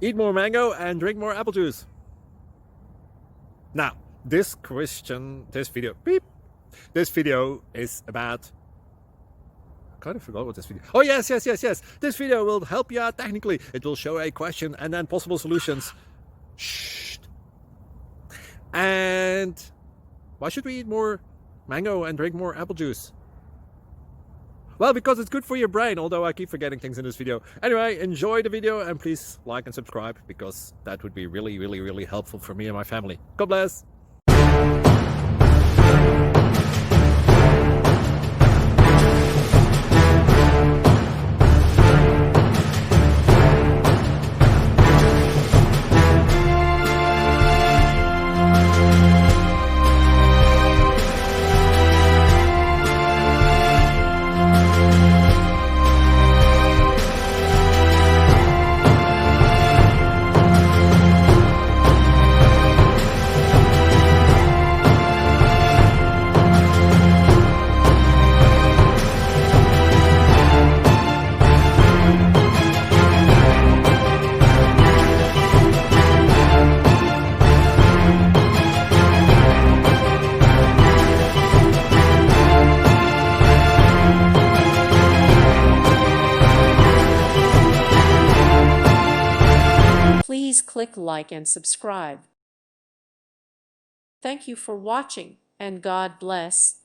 Eat more mango and drink more apple juice. Now, this video is about, I kind of forgot what this video. Oh, yes. This video will help you out technically. It will show a question and then possible solutions. Shh. And why should we eat more mango and drink more apple juice? Well, because it's good for your brain, although I keep forgetting things in this video. Anyway, enjoy the video and please like and subscribe, because that would be really helpful for me and my family. God bless. Please click like and subscribe. Thank you for watching, and God bless.